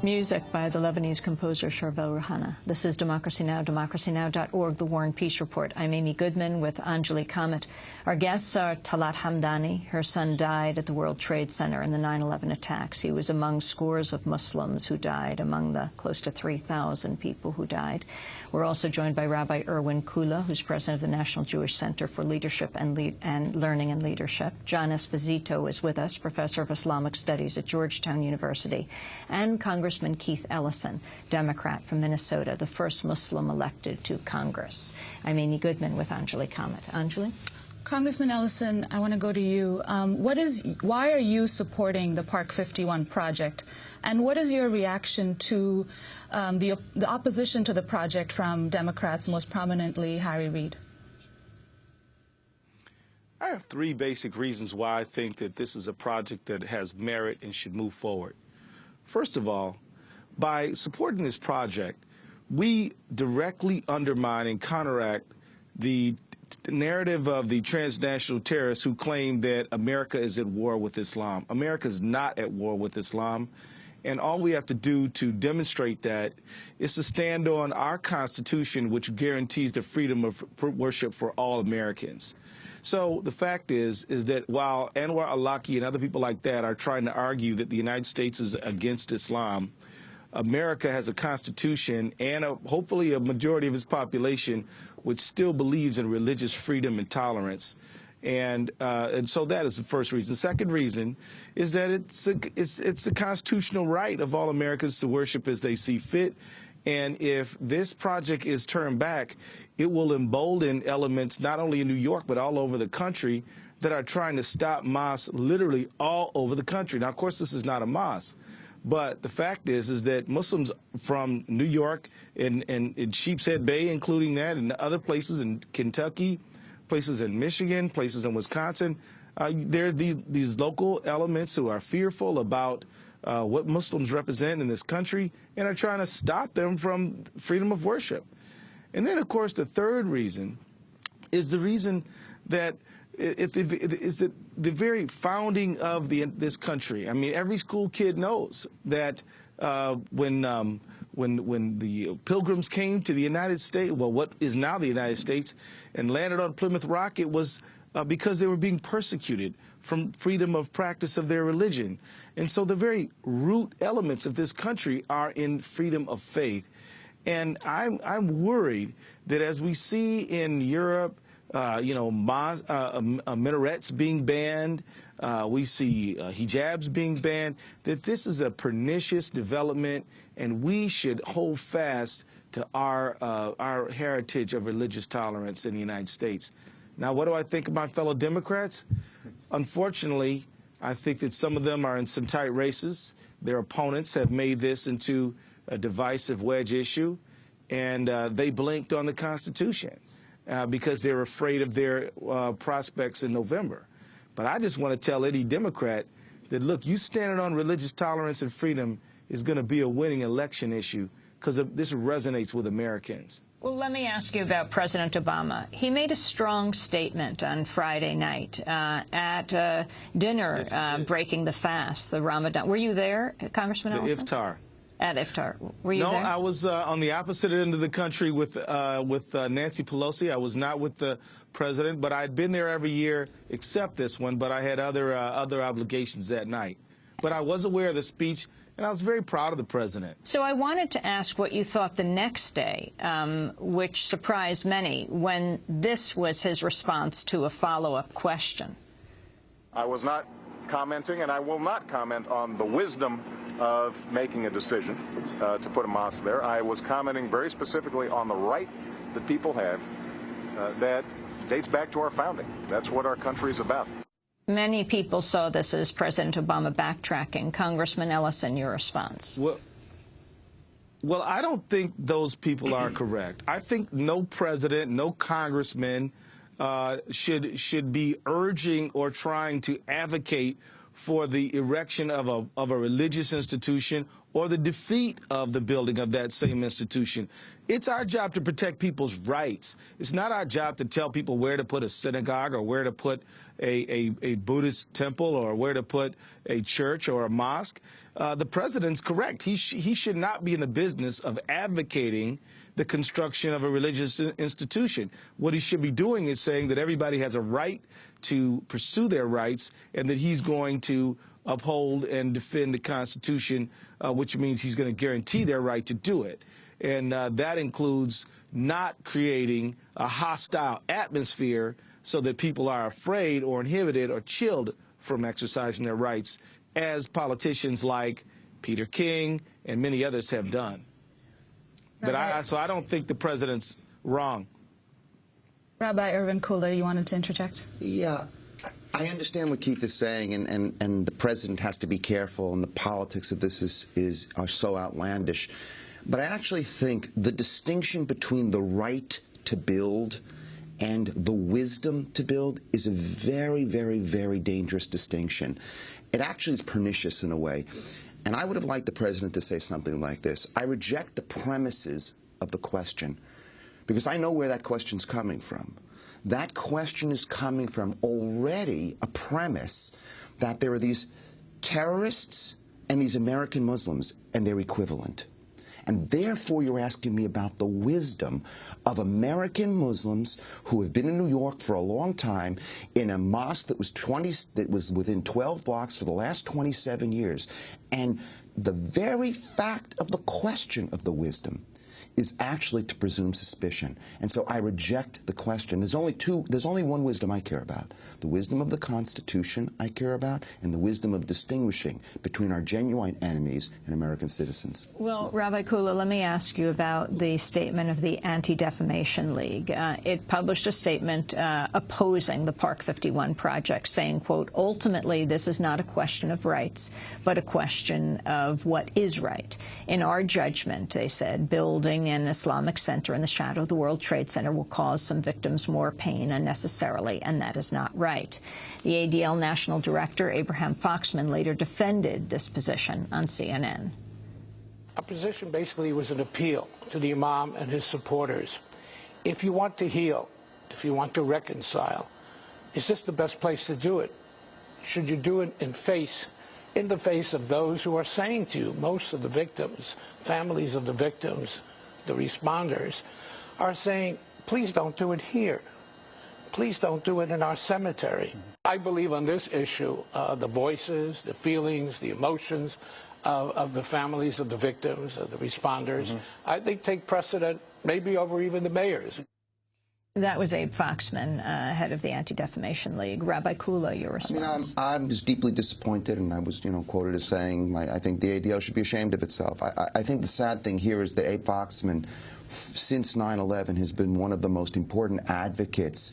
Music by the Lebanese composer Sharvel Rouhana. This is Democracy Now!, democracynow.org, The War and Peace Report. I'm Amy Goodman with Anjali Kamat. Our guests are Talat Hamdani. Her son died at the World Trade Center in the 9/11 attacks. He was among scores of Muslims who died, among the close to 3,000 people who died. We're also joined by Rabbi Irwin Kula, who's president of the National Jewish Center for Leadership and Learning and Leadership. John Esposito is with us, professor of Islamic Studies at Georgetown University, and Congressman Keith Ellison, Democrat from Minnesota, the first Muslim elected to Congress. I'm Amy Goodman with Anjali Kamat. Anjali? Congressman Ellison, I want to go to you. Why are you supporting the Park 51 project? And what is your reaction to the opposition to the project from Democrats, most prominently Harry Reid? I have three basic reasons why I think that this is a project that has merit and should move forward. First of all, by supporting this project, we directly undermine and counteract the narrative of the transnational terrorists who claim that America is at war with Islam. America is not at war with Islam. And all we have to do to demonstrate that is to stand on our Constitution, which guarantees the freedom of worship for all Americans. So the fact is that while Anwar al-Awlaki and other people like that are trying to argue that the United States is against Islam, America has a constitution and hopefully a majority of its population which still believes in religious freedom and tolerance. And so that is the first reason. The second reason is that it's a constitutional right of all Americans to worship as they see fit. And if this project is turned back, it will embolden elements not only in New York but all over the country that are trying to stop mosques literally all over the country. Now, of course, this is not a mosque, but the fact is that Muslims from New York and Sheepshead Bay, including that, and other places in Kentucky, places in Michigan, places in Wisconsin, there's these local elements who are fearful about what Muslims represent in this country and are trying to stop them from freedom of worship. And then, of course, the third reason is the reason that it's the very founding of this country. I mean, every school kid knows that when the Pilgrims came to the United States, well, what is now the United States, and landed on Plymouth Rock, it was because they were being persecuted from freedom of practice of their religion. And so the very root elements of this country are in freedom of faith. And I'm worried that as we see in Europe, minarets being banned, we see hijabs being banned, that this is a pernicious development, and we should hold fast to our heritage of religious tolerance in the United States. Now, what do I think of my fellow Democrats? Unfortunately, I think that some of them are in some tight races. Their opponents have made this into a divisive wedge issue, and they blinked on the Constitution because they're afraid of their prospects in November. But I just want to tell any Democrat that, look, you standing on religious tolerance and freedom is going to be a winning election issue because this resonates with Americans. Well, let me ask you about President Obama. He made a strong statement on Friday night at dinner, breaking the fast, the Ramadan. Were you there, Congressman Ellison? The iftar. At iftar. Were you there? No, I was on the opposite end of the country with Nancy Pelosi. I was not with the president, but I'd been there every year except this one, but I had other obligations that night. But I was aware of the speech, and I was very proud of the president. So I wanted to ask what you thought the next day, which surprised many, when this was his response to a follow-up question. I was not commenting, and I will not comment on the wisdom of making a decision to put a mosque there. I was commenting very specifically on the right that people have that dates back to our founding. That's what our country is about. Many people saw this as President Obama backtracking. Congressman Ellison, your response. Well, I don't think those people are correct. I think no president, no congressman should be urging or trying to advocate for the erection of a religious institution or the defeat of the building of that same institution. It's our job to protect people's rights. It's not our job to tell people where to put a synagogue or where to put a Buddhist temple or where to put a church or a mosque. The president's correct. He should not be in the business of advocating the construction of a religious institution. What he should be doing is saying that everybody has a right to pursue their rights and that he's going to uphold and defend the Constitution, which means he's going to guarantee their right to do it. And that includes not creating a hostile atmosphere so that people are afraid or inhibited or chilled from exercising their rights, as politicians like Peter King and many others have done. But so I don't think the president's wrong. Rabbi Irvin Kuller, you wanted to interject? Yeah. I understand what Keith is saying, and the president has to be careful, and the politics of this are so outlandish. But I actually think the distinction between the right to build and the wisdom to build is a very, very, very dangerous distinction. It actually is pernicious in a way. And I would have liked the president to say something like this: I reject the premises of the question, because I know where that question's coming from. That question is coming from already a premise that there are these terrorists and these American Muslims, and they're equivalent. And therefore, you're asking me about the wisdom of American Muslims who have been in New York for a long time in a mosque that was within 12 blocks for the last 27 years. And the very fact of the question of the wisdom is actually to presume suspicion. And so I reject the question. There's only one wisdom I care about. The wisdom of the Constitution I care about, and the wisdom of distinguishing between our genuine enemies and American citizens. Well, Rabbi Kuller, let me ask you about the statement of the Anti-Defamation League. It published a statement opposing the Park 51 project, saying, quote, ultimately, this is not a question of rights, but a question of what is right. In our judgment, they said, building an Islamic center in the shadow of the World Trade Center will cause some victims more pain unnecessarily, and that is not right. The ADL National Director, Abraham Foxman, later defended this position on CNN. Our position basically was an appeal to the Imam and his supporters. If you want to heal, if you want to reconcile, is this the best place to do it? Should you do it in the face of those who are saying to you, most of the victims, families of the victims, the responders, are saying, please don't do it here. Please don't do it in our cemetery. I believe on this issue, the voices, the feelings, the emotions of the families of the victims, of the responders, I think take precedent maybe over even the mayors. That was Abe Foxman, head of the Anti-Defamation League. Rabbi Kuller, your response? I was deeply disappointed, and I was, quoted as saying, I think the ADL should be ashamed of itself. I think the sad thing here is that Abe Foxman, since 9/11, has been one of the most important advocates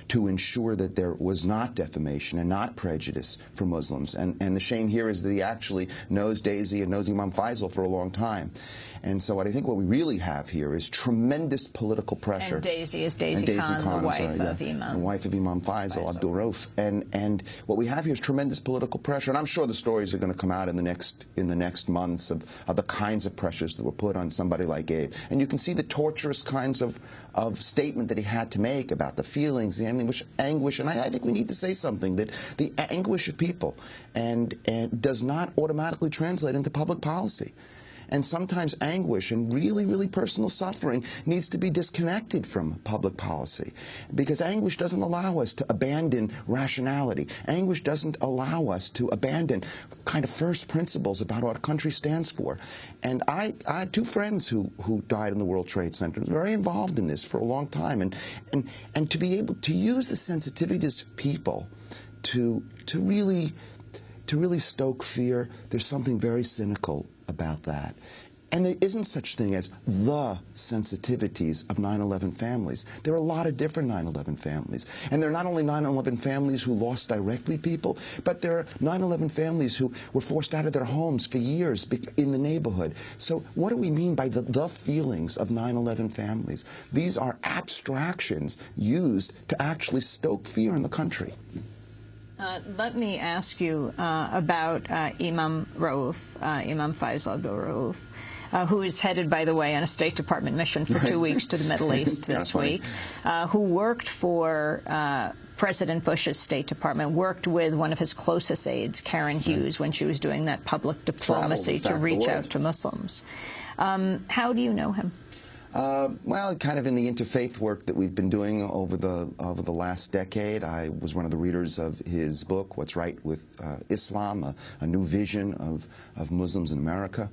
to ensure that there was not defamation and not prejudice for Muslims. And the shame here is that he actually knows Daisy and knows Imam Faisal for a long time. And so I think what we really have here is tremendous political pressure. And Daisy is Daisy Khan, the wife of Imam. The wife of Imam Faisal, Abdul Rauf. And what we have here is tremendous political pressure. And I'm sure the stories are going to come out in the next months of the kinds of pressures that were put on somebody like Abe. And you can see the torturous kinds of statement that he had to make about the feelings, the anguish. And I think we need to say something, that the anguish of people and does not automatically translate into public policy. And sometimes anguish and really, really personal suffering needs to be disconnected from public policy, because anguish doesn't allow us to abandon rationality. Anguish doesn't allow us to abandon kind of first principles about what our country stands for. And I had two friends who died in the World Trade Center, very involved in this for a long time. And to be able to use the sensitivities of people to really stoke fear, there's something very cynical about that. And there isn't such thing as the sensitivities of 9/11 families. There are a lot of different 9/11 families. And there are not only 9/11 families who lost directly people, but there are 9/11 families who were forced out of their homes for years in the neighborhood. So what do we mean by the feelings of 9/11 families? These are abstractions used to actually stoke fear in the country. Let me ask you about Imam Rauf, Imam Faisal Abdul Rauf, who is headed, by the way, on a State Department mission for 2 weeks to the Middle East this week, who worked for President Bush's State Department, worked with one of his closest aides, Karen Hughes, when she was doing that public diplomacy to reach out to Muslims. How do you know him? Well, kind of in the interfaith work that we've been doing over the last decade. I was one of the readers of his book, What's Right with Islam, a new vision of Muslims in America.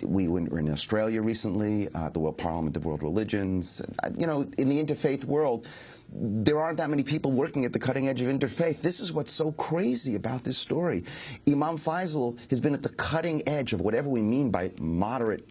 We were in Australia recently, the World Parliament of World Religions. You know, in the interfaith world, there aren't that many people working at the cutting edge of interfaith. This is what's so crazy about this story. Imam Faisal has been at the cutting edge of whatever we mean by moderate